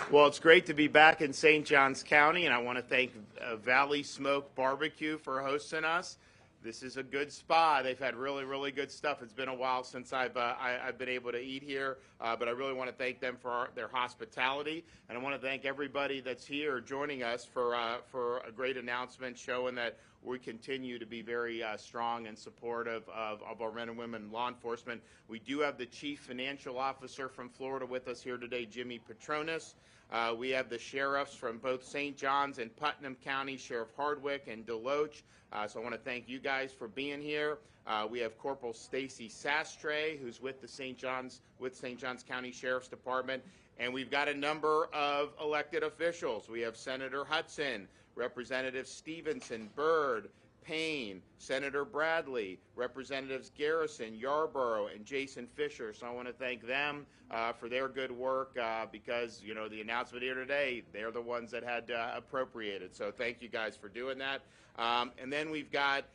Well, it's great to be back in St. Johns County, and I want to thank Valley Smoke Barbecue for hosting us. This is a good spot. They've had really, really good stuff. It's been a while since I've been able to eat here, but I really want to thank them for their hospitality, and I want to thank everybody that's here joining us for a great announcement showing that we continue to be very strong and supportive of our men and women in law enforcement. We do have the Chief Financial Officer from Florida with us here today, Jimmy Petronis. We have the sheriffs from both St. Johns and Putnam County, Sheriff Hardwick and Deloach. So I want to thank you guys for being here. We have Corporal Stacy Sastre, who's with the St. Johns County Sheriff's Department, and we've got a number of elected officials. We have Senator Hudson, Representatives Stevenson, Byrd, Payne, Senator Bradley, Representatives Garrison, Yarborough, and Jason Fisher. So I want to thank them for their good work because, you know, the announcement here today, they're the ones that had appropriated. So thank you guys for doing that. And then we've got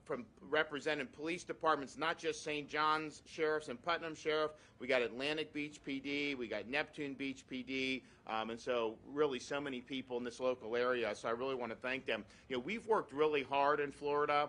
from representing police departments, not just St. John's Sheriffs and Putnam Sheriff. We got Atlantic Beach PD, we got Neptune Beach PD, and so really so many people in this local area. So I really want to thank them. You know, we've worked really hard in Florida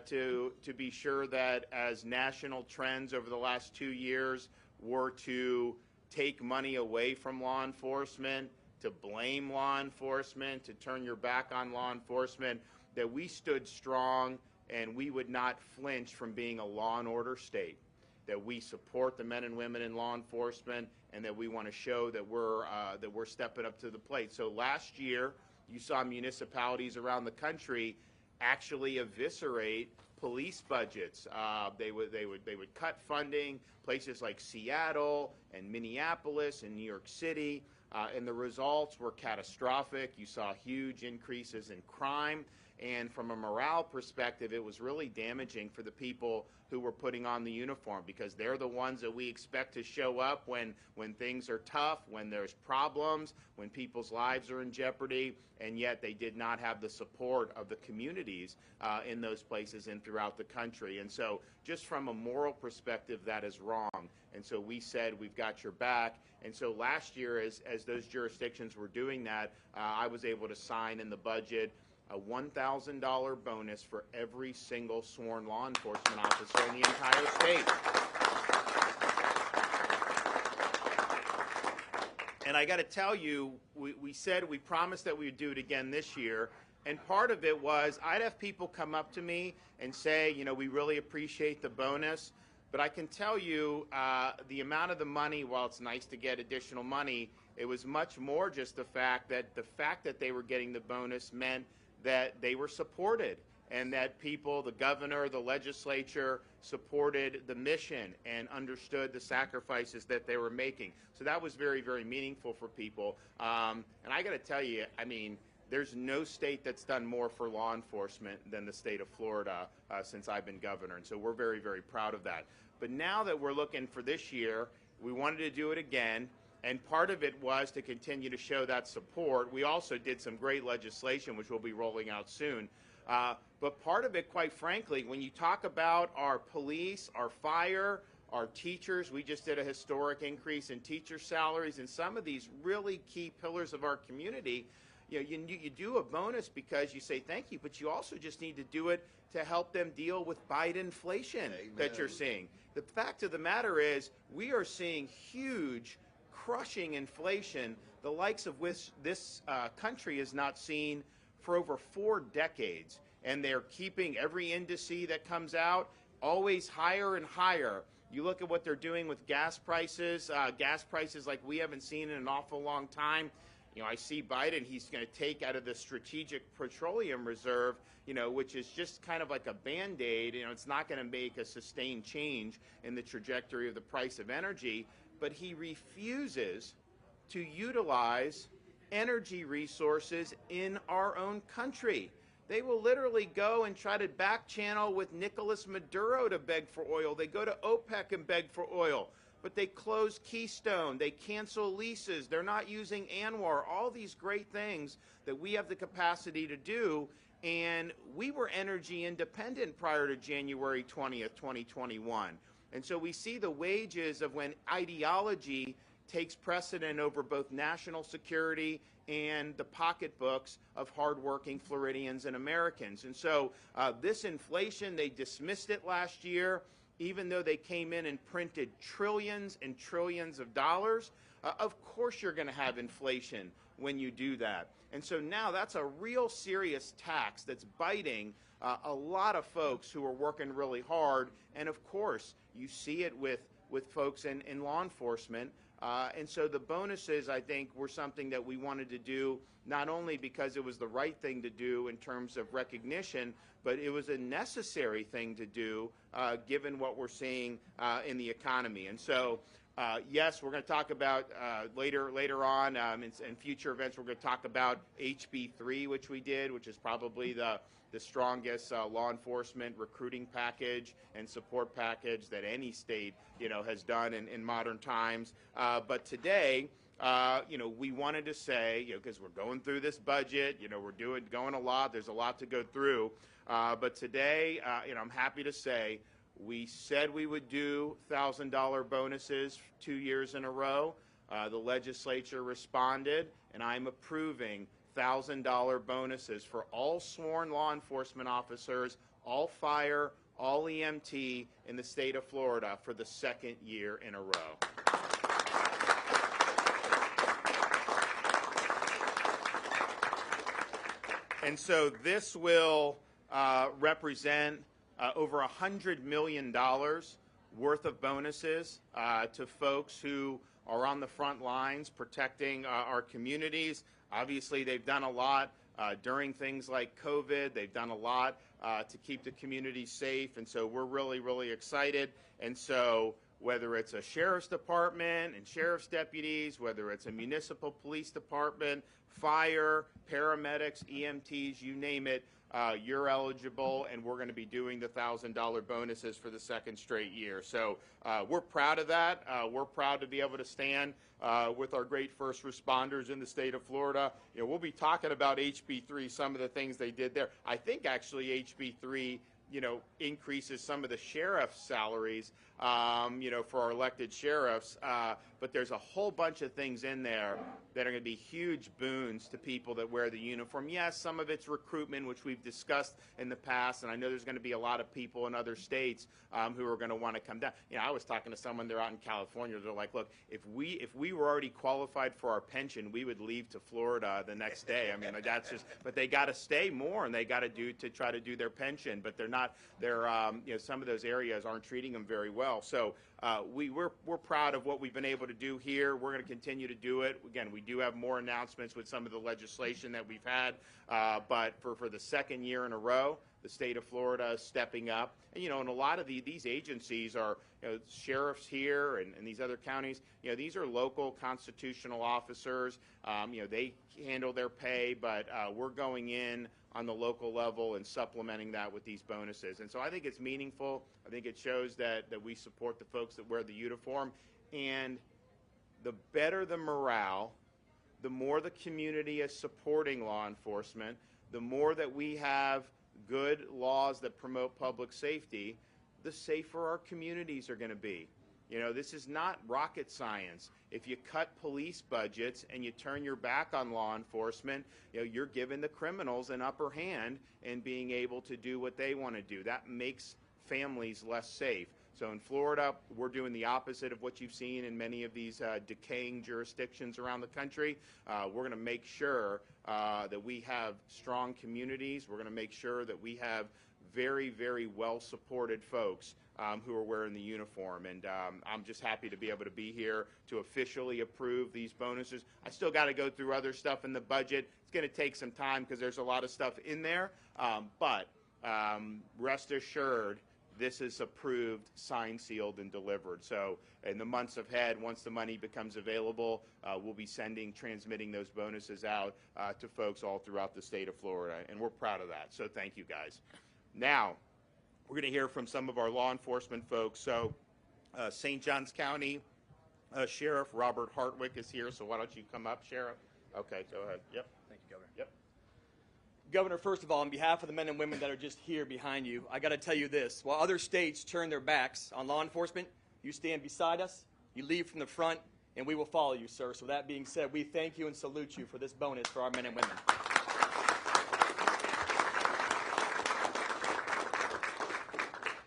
to be sure that as national trends over the last 2 years were to take money away from law enforcement, to blame law enforcement, to turn your back on law enforcement, that we stood strong and we would not flinch from being a law and order state, that we support the men and women in law enforcement, and that we want to show that we're stepping up to the plate. So last year, you saw municipalities around the country actually eviscerate police budgets. They would cut funding, places like Seattle and Minneapolis and New York City, and the results were catastrophic. You saw huge increases in crime. And from a morale perspective, it was really damaging for the people who were putting on the uniform, because they're the ones that we expect to show up when things are tough, when there's problems, when people's lives are in jeopardy, and yet they did not have the support of the communities in those places and throughout the country. And so just from a moral perspective, that is wrong. And so we said, we've got your back. And so last year, as those jurisdictions were doing that, I was able to sign in the budget a $1,000 bonus for every single sworn law enforcement officer in the entire state. And I got to tell you, we promised that we would do it again this year. And part of it was I'd have people come up to me and say, you know, we really appreciate the bonus. But I can tell you the amount of the money, while it's nice to get additional money, it was much more just the fact that they were getting the bonus meant that they were supported, and that people, the governor, the legislature, supported the mission and understood the sacrifices that they were making. So that was very, very meaningful for people. And I got to tell you, I mean, there's no state that's done more for law enforcement than the state of Florida since I've been governor. And so we're very, very proud of that. But now that we're looking for this year, we wanted to do it again. And part of it was to continue to show that support. We also did some great legislation, which we'll be rolling out soon. But part of it, quite frankly, when you talk about our police, our fire, our teachers, we just did a historic increase in teacher salaries, and some of these really key pillars of our community. You know, you do a bonus because you say thank you, but you also just need to do it to help them deal with Biden inflation that you're seeing. The fact of the matter is, we are seeing huge, crushing inflation, the likes of which this country has not seen for over 4 decades. And they're keeping every indice that comes out always higher and higher. You look at what they're doing with gas prices like we haven't seen in an awful long time. You know, I see Biden, he's going to take out of the Strategic Petroleum Reserve, you know, which is just kind of like a Band-Aid. You know, it's not going to make a sustained change in the trajectory of the price of energy. But he refuses to utilize energy resources in our own country. They will literally go and try to back channel with Nicolas Maduro to beg for oil. They go to OPEC and beg for oil. But they close Keystone. They cancel leases. They're not using ANWR. All these great things that we have the capacity to do. And we were energy independent prior to January 20th, 2021. And so we see the wages of when ideology takes precedent over both national security and the pocketbooks of hardworking Floridians and Americans. And so this inflation, they dismissed it last year, even though they came in and printed trillions and trillions of dollars. Of course you're going to have inflation when you do that. And so now that's a real serious tax that's biting a lot of folks who are working really hard. And of course, you see it with folks in law enforcement. And so the bonuses, I think, were something that we wanted to do, not only because it was the right thing to do in terms of recognition, but it was a necessary thing to do given what we're seeing in the economy. And so, yes, we're going to talk about later on in future events, we're going to talk about HB3, which we did, which is probably the strongest law enforcement recruiting package and support package that any state, has done in modern times. But today, we wanted to say, because we're going through this budget, we're going a lot. There's a lot to go through. But today, I'm happy to say we said we would do $1,000 bonuses 2 years in a row. The legislature responded, and I'm approving $1,000 bonuses for all sworn law enforcement officers, all fire, all EMT in the state of Florida for the second year in a row. And so this will represent over $100 million worth of bonuses to folks who are on the front lines protecting our communities. Obviously, they've done a lot during things like COVID. They've done a lot to keep the community safe, and so we're really, really excited. And so whether it's a sheriff's department and sheriff's deputies, whether it's a municipal police department, fire, paramedics, EMTs, you name it, you're eligible, and we're going to be doing the $1,000 bonuses for the second straight year. So we're proud of that. We're proud to be able to stand with our great first responders in the state of Florida. We'll be talking about HB3, some of the things they did there. I think actually HB3 increases some of the sheriff's salaries, for our elected sheriffs. But there's a whole bunch of things in there that are going to be huge boons to people that wear the uniform. Yes, some of it's recruitment, which we've discussed in the past, and I know there's going to be a lot of people in other states who are going to want to come down. I was talking to someone, they're out in California, they're like, look, if we were already qualified for our pension, we would leave to Florida the next day. I mean, that's just, but they got to stay more, and they got to try to do their pension, but some of those areas aren't treating them very well. So we're proud of what we've been able to do here. We're going to continue to do it. Again, we do have more announcements with some of the legislation that we've had, but for the second year in a row, the state of Florida is stepping up. And, and a lot of these agencies are, sheriffs here and these other counties, these are local constitutional officers. They handle their pay, but we're going in on the local level and supplementing that with these bonuses. And so I think it's meaningful. I think it shows that we support the folks that wear the uniform. And the better the morale, the more the community is supporting law enforcement, the more that we have good laws that promote public safety, the safer our communities are going to be. This is not rocket science. If you cut police budgets and you turn your back on law enforcement, you're giving the criminals an upper hand in being able to do what they want to do. That makes families less safe. So in Florida, we're doing the opposite of what you've seen in many of these decaying jurisdictions around the country. We're going to make sure that we have strong communities. We're going to make sure that we have very, very well-supported folks who are wearing the uniform. And I'm just happy to be able to be here to officially approve these bonuses. I still got to go through other stuff in the budget. It's going to take some time because there's a lot of stuff in there. But rest assured, this is approved, signed, sealed, and delivered. So in the months ahead, once the money becomes available, we'll be transmitting those bonuses out to folks all throughout the state of Florida. And we're proud of that. So thank you, guys. Now, we're going to hear from some of our law enforcement folks. So St. Johns County Sheriff Robert Hartwick is here. So why don't you come up, Sheriff? Okay, go ahead. Yep. Thank you, Governor. Yep. Governor, first of all, on behalf of the men and women that are just here behind you, I got to tell you this. While other states turn their backs on law enforcement, you stand beside us, you lead from the front, and we will follow you, sir. So that being said, we thank you and salute you for this bonus for our men and women.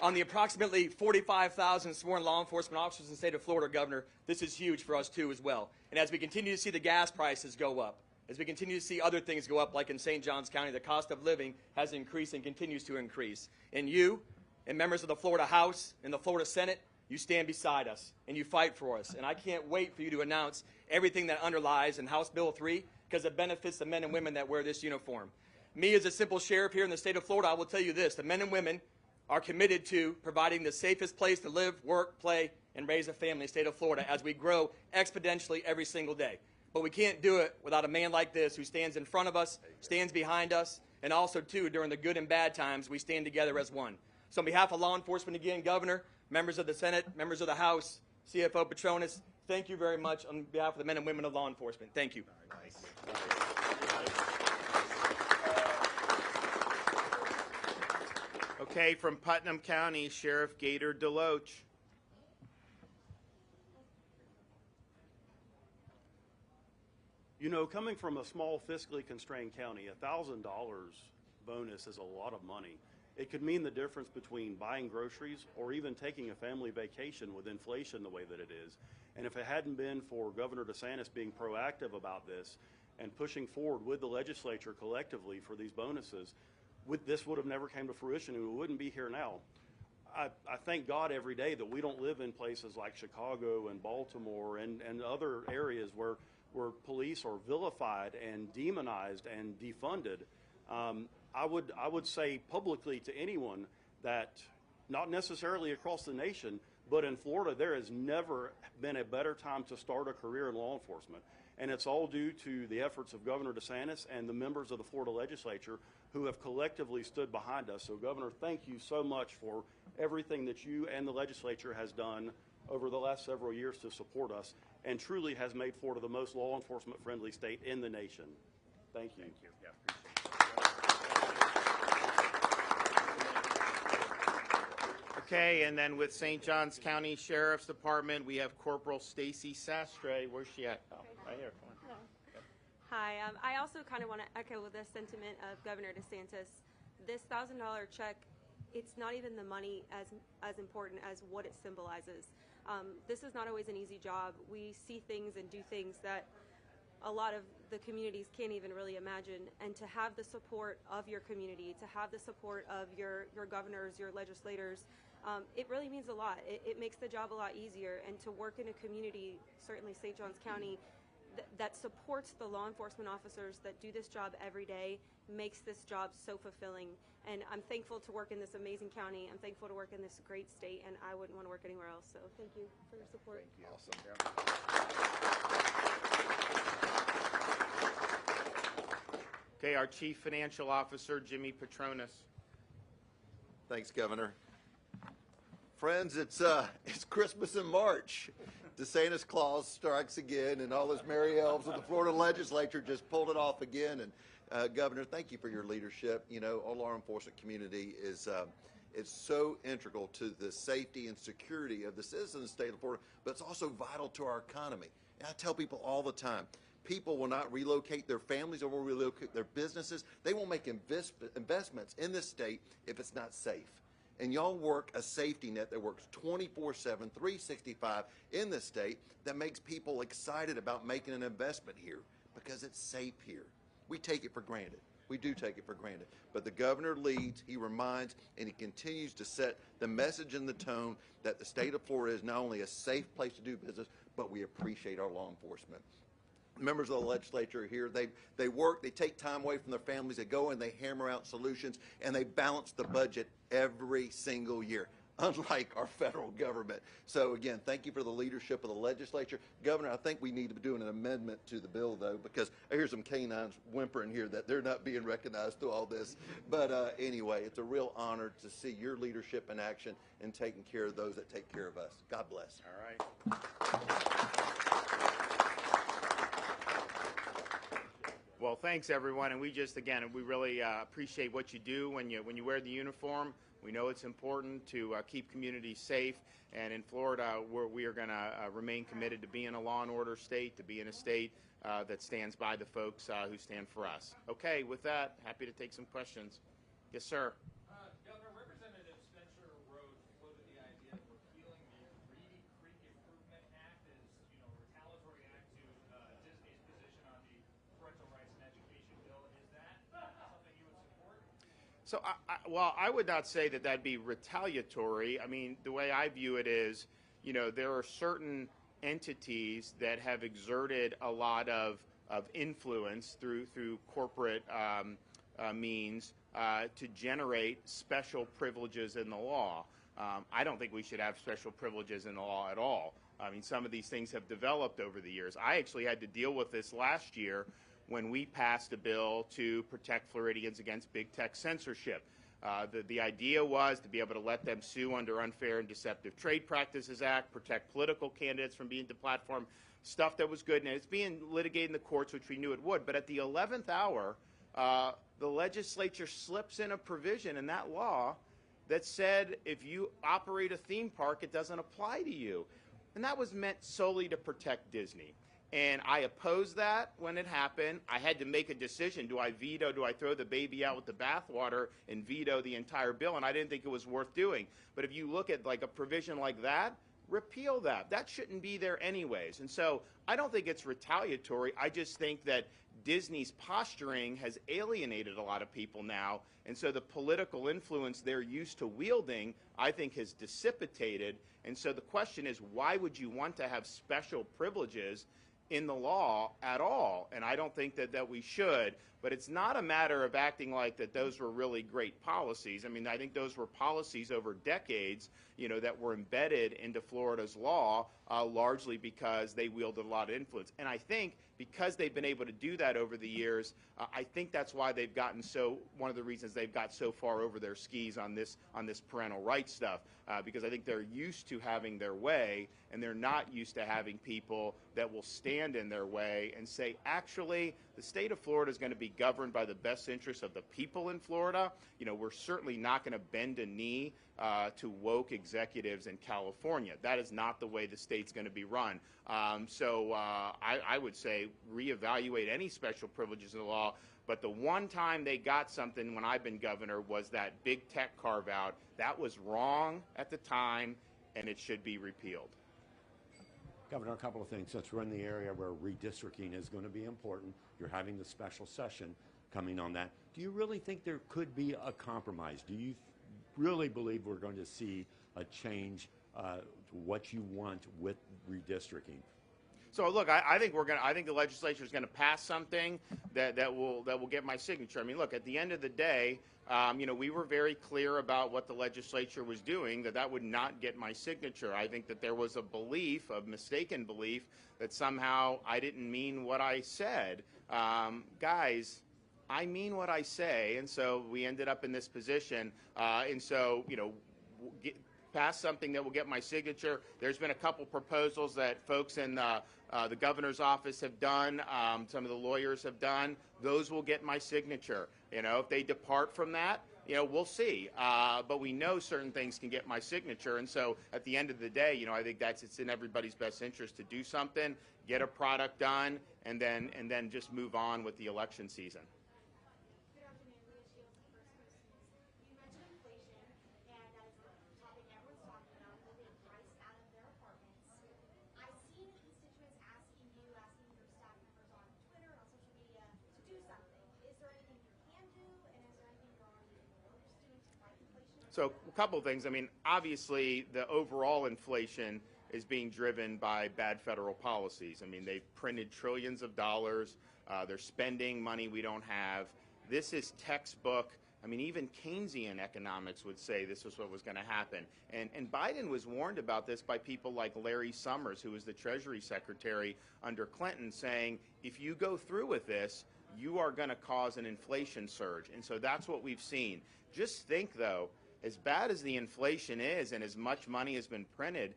On the approximately 45,000 sworn law enforcement officers in the state of Florida, Governor, this is huge for us too as well. And as we continue to see the gas prices go up, as we continue to see other things go up, like in St. Johns County, the cost of living has increased and continues to increase. And you and members of the Florida House and the Florida Senate, you stand beside us and you fight for us. And I can't wait for you to announce everything that underlies in House Bill 3 because it benefits the men and women that wear this uniform. Me as a simple sheriff here in the state of Florida, I will tell you this, the men and women are committed to providing the safest place to live, work, play, and raise a family in the state of Florida as we grow exponentially every single day. But we can't do it without a man like this who stands in front of us, stands behind us, and also, too, during the good and bad times, we stand together as one. So on behalf of law enforcement again, Governor, members of the Senate, members of the House, CFO Petronas, thank you very much on behalf of the men and women of law enforcement. Thank you. Nice. Okay, from Putnam County, Sheriff Gator Deloach. You know, coming from a small fiscally constrained county, $1,000 bonus is a lot of money. It could mean the difference between buying groceries or even taking a family vacation with inflation the way that it is. And if it hadn't been for Governor DeSantis being proactive about this and pushing forward with the legislature collectively for these bonuses, this would have never came to fruition and we wouldn't be here now. I thank God every day that we don't live in places like Chicago and Baltimore and other areas where police are vilified and demonized and defunded. I would say publicly to anyone that, not necessarily across the nation, but in Florida, there has never been a better time to start a career in law enforcement. And it's all due to the efforts of Governor DeSantis and the members of the Florida legislature who have collectively stood behind us. So, Governor, thank you so much for everything that you and the legislature has done over the last several years to support us and truly has made Florida the most law enforcement friendly state in the nation. Thank you. Thank you. Yeah, okay, and then with St. Johns County Sheriff's Department, we have Corporal Stacy Sastre. Where's she at? Oh, right here. Come on. Hello. Hi. I also kind of want to echo the sentiment of Governor DeSantis. This $1,000 check, it's not even the money as important as what it symbolizes. This is not always an easy job. We see things and do things that a lot of the communities can't even really imagine. And to have the support of your community, to have the support of your governors, your legislators, it really means a lot. It makes the job a lot easier. And to work in a community, certainly St. Johns County, that supports the law enforcement officers that do this job every day makes this job so fulfilling. And I'm thankful to work in this amazing county. I'm thankful to work in this great state, and I wouldn't want to work anywhere else. So thank you for your support. Thank you. Awesome. Okay, our Chief Financial Officer, Jimmy Petronas. Thanks, Governor. Friends, it's Christmas in March. DeSantis Claus strikes again, and all those merry elves of the Florida legislature just pulled it off again. And Governor, thank you for your leadership. You know, our law enforcement community is so integral to the safety and security of the citizens of the state of Florida, but it's also vital to our economy. And I tell people all the time, people will not relocate their families or will relocate their businesses. They won't make investments in this state if it's not safe. And y'all work a safety net that works 24/7, 365 in this state that makes people excited about making an investment here because it's safe here. We take it for granted. We do take it for granted. But the governor leads, he reminds, and he continues to set the message and the tone that the state of Florida is not only a safe place to do business, but we appreciate our law enforcement. Members of the legislature are here. They work, they take time away from their families, they go and they hammer out solutions, and they balance the budget every single year, unlike our federal government. So again, thank you for the leadership of the legislature. Governor, I think we need to be doing an amendment to the bill, though, because I hear some canines whimpering here that they're not being recognized through all this. But anyway, it's a real honor to see your leadership in action and taking care of those that take care of us. God bless. All right. Well, thanks everyone, and we just, again, we really appreciate what you do when you wear the uniform. We know it's important to keep communities safe, and in Florida, we are going to remain committed to being a law and order state, to being a state that stands by the folks who stand for us. Okay, with that, happy to take some questions. Yes, sir. Governor, Representative Spencer Rhodes floated the idea of repealing the Reedy Creek Improvement Act as, a retaliatory act to Disney's position on the parental rights and education bill. Is that something you would support? So, well, I would not say that that'd be retaliatory. I mean, the way I view it is, there are certain entities that have exerted a lot of influence through corporate means to generate special privileges in the law. I don't think we should have special privileges in the law at all. I mean, some of these things have developed over the years. I actually had to deal with this last year when we passed a bill to protect Floridians against big tech censorship. The idea was to be able to let them sue under Unfair and Deceptive Trade Practices Act, protect political candidates from being deplatformed, stuff that was good, and it's being litigated in the courts, which we knew it would. But at the 11th hour, the legislature slips in a provision in that law that said if you operate a theme park, it doesn't apply to you. And that was meant solely to protect Disney. And I opposed that when it happened. I had to make a decision. Do I veto? Do I throw the baby out with the bathwater and veto the entire bill? And I didn't think it was worth doing. But if you look at like a provision like that, repeal that. That shouldn't be there anyways. And so I don't think it's retaliatory. I just think that Disney's posturing has alienated a lot of people now. And so the political influence they're used to wielding, I think, has dissipated. And so the question is, why would you want to have special privileges in the law at all? And I don't think that we should. But it's not a matter of acting like that those were really great policies. I mean, I think those were policies over decades, that were embedded into Florida's law, largely because they wielded a lot of influence. And I think because they've been able to do that over the years, I think that's why they've gotten one of the reasons they've got so far over their skis on this parental rights stuff, because I think they're used to having their way, and they're not used to having people that will stand in their way and say, actually, the state of Florida is going to be governed by the best interests of the people in Florida. We're certainly not going to bend a knee to woke executives in California. That is not the way the state's going to be run. So I would say reevaluate any special privileges in the law. But the one time they got something when I've been governor was that big tech carve out. That was wrong at the time, and it should be repealed. Governor, a couple of things. Since we're in the area where redistricting is going to be important, you're having the special session coming on that. Do you really think there could be a compromise? Do you really believe we're going to see a change to what you want with redistricting? So look, I think the legislature is going to pass something that will get my signature. I mean, look, at the end of the day, we were very clear about what the legislature was doing, that would not get my signature. I think that there was a mistaken belief, that somehow I didn't mean what I said. Guys, I mean what I say, and so we ended up in this position. Pass something that will get my signature. There's been a couple proposals that folks in the governor's office have done, some of the lawyers have done. Those will get my signature. If they depart from that, we'll see. But we know certain things can get my signature, and so at the end of the day, I think it's in everybody's best interest to do something, get a product done, and then just move on with the election season. So a couple of things. I mean, obviously, the overall inflation is being driven by bad federal policies. I mean, they've printed trillions of dollars. They're spending money we don't have. This is textbook. I mean, even Keynesian economics would say this was what was going to happen. And Biden was warned about this by people like Larry Summers, who was the Treasury Secretary under Clinton, saying, if you go through with this, you are going to cause an inflation surge. And so that's what we've seen. Just think, though, as bad as the inflation is and as much money has been printed,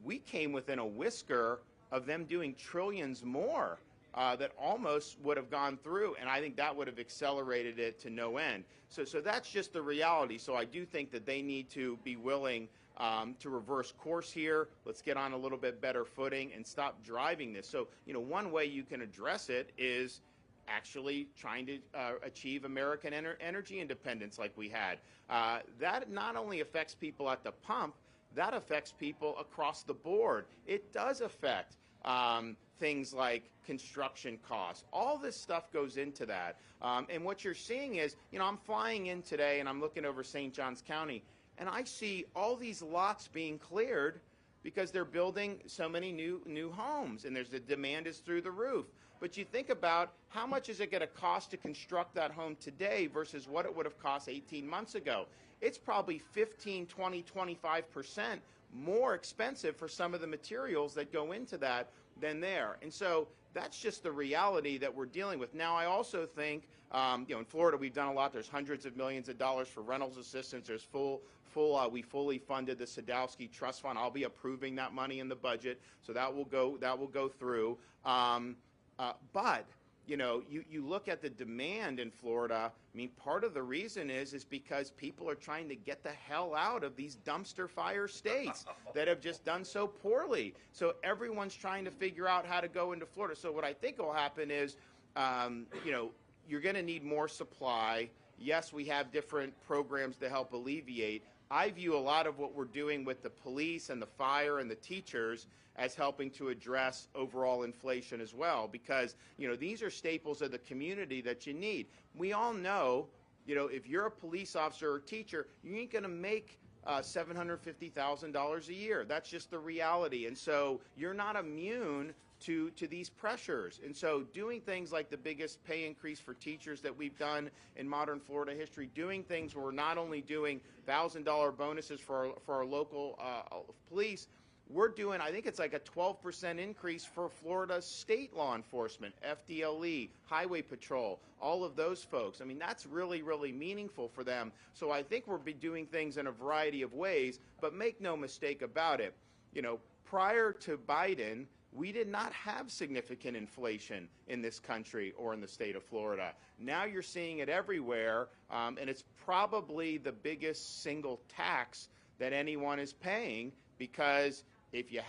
we came within a whisker of them doing trillions more that almost would have gone through, and I think that would have accelerated it to no end. So that's just the reality. So I do think that they need to be willing to reverse course here. Let's get on a little bit better footing and stop driving this. So, one way you can address it is actually trying to achieve American energy independence like we had. That not only affects people at the pump, that affects people across the board. It does affect things like construction costs. All this stuff goes into that. And what you're seeing is, I'm flying in today and I'm looking over St. Johns County, and I see all these lots being cleared because they're building so many new homes, and the demand is through the roof. But you think about how much is it going to cost to construct that home today versus what it would have cost 18 months ago. It's probably 15, 20, 25% more expensive for some of the materials that go into that than there. And so that's just the reality that we're dealing with. Now, I also think, in Florida, we've done a lot. There's hundreds of millions of dollars for rentals assistance. There's we fully funded the Sadowski Trust Fund. I'll be approving that money in the budget, so that will go through. But you look at the demand in Florida. I mean, part of the reason is because people are trying to get the hell out of these dumpster fire states that have just done so poorly. So everyone's trying to figure out how to go into Florida. So what I think will happen is, you're going to need more supply. Yes, we have different programs to help alleviate. I view a lot of what we're doing with the police and the fire and the teachers as helping to address overall inflation as well, because these are staples of the community that you need. We all know, if you're a police officer or teacher, you ain't going to make $750,000 a year. That's just the reality, and so you're not immune to these pressures. And so doing things like the biggest pay increase for teachers that we've done in modern Florida history, doing things where we're not only doing $1,000 bonuses for our local police, we're doing, I think it's like a 12% increase for Florida state law enforcement, FDLE, Highway Patrol, all of those folks. I mean, that's really, really meaningful for them. So I think we'll be doing things in a variety of ways, but make no mistake about it. Prior to Biden, we did not have significant inflation in this country or in the state of Florida. Now you're seeing it everywhere, and it's probably the biggest single tax that anyone is paying, because if you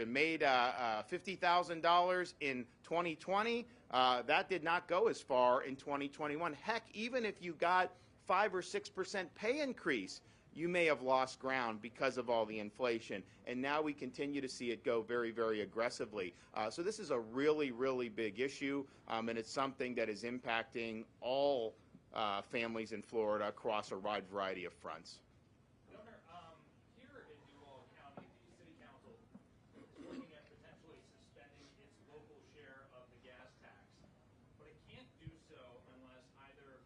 made $50,000 in 2020, that did not go as far in 2021. Heck, even if you got 5 or 6% pay increase, you may have lost ground because of all the inflation. And now we continue to see it go very, very aggressively. So this is a really, really big issue, and it's something that is impacting all families in Florida across a wide variety of fronts. Governor, here in Duval County, the city council is looking at potentially suspending its local share of the gas tax, but it can't do so unless either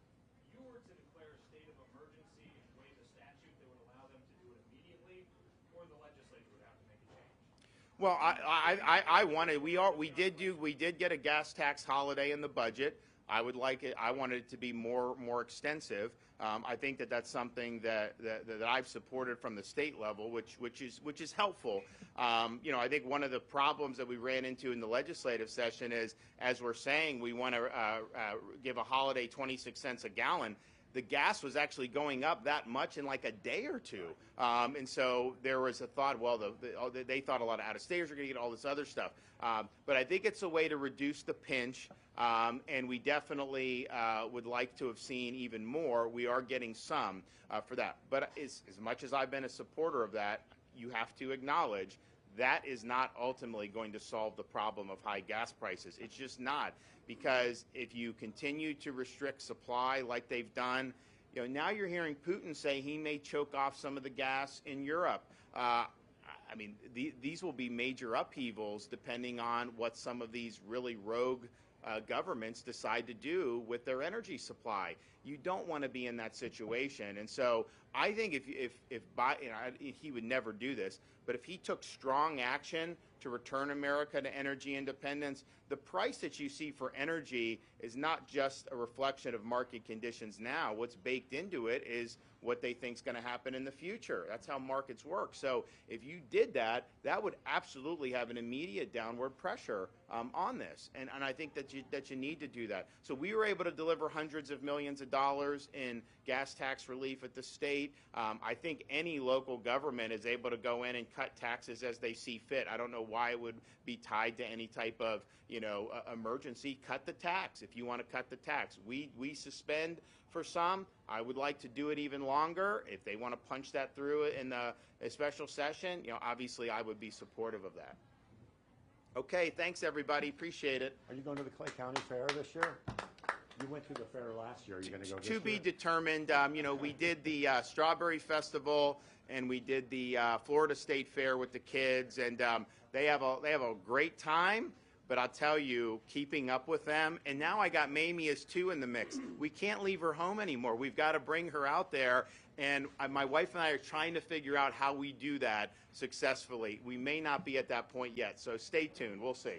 you were to declare a state of emergency and waive a statute that would allow them to do it immediately, or the legislature would have to make a change. Well, we did get a gas tax holiday in the budget. I wanted it to be more extensive. I think that's something that I've supported from the state level, which is helpful. I think one of the problems that we ran into in the legislative session is, as we're saying, we want to give a holiday 26 cents a gallon. The gas was actually going up that much in like a day or two. And so there was a thought, well, they thought a lot of out-of-staters were going to get all this other stuff. But I think it's a way to reduce the pinch, and we definitely would like to have seen even more. We are getting some for that. But as much as I've been a supporter of that, you have to acknowledge that is not ultimately going to solve the problem of high gas prices. It's just not, because if you continue to restrict supply like they've done, now you're hearing Putin say he may choke off some of the gas in Europe. I mean, these will be major upheavals depending on what some of these really rogue governments decide to do with their energy supply. You don't want to be in that situation. And so I think if Biden, he would never do this, but if he took strong action to return America to energy independence, the price that you see for energy is not just a reflection of market conditions now. What's baked into it is what they think is going to happen in the future. That's how markets work. So if you did that, that would absolutely have an immediate downward pressure on this. And I think that you need to do that. So we were able to deliver hundreds of millions of dollars in gas tax relief at the state. I think any local government is able to go in and cut taxes as they see fit. I don't know why it would be tied to any type of, emergency. Cut the tax if you want to cut the tax. We suspend for some. I would like to do it even longer. If they want to punch that through in a special session, obviously I would be supportive of that. Okay, thanks everybody. Appreciate it. Are you going to the Clay County Fair this year? You went to the fair last year. Are you going to go this year? To be determined. We did the Strawberry Festival and we did the Florida State Fair with the kids, and they have a great time. But I'll tell you, keeping up with them, and now I got Mamie as two in the mix. We can't leave her home anymore. We've got to bring her out there, and my wife and I are trying to figure out how we do that successfully. We may not be at that point yet, so stay tuned. We'll see.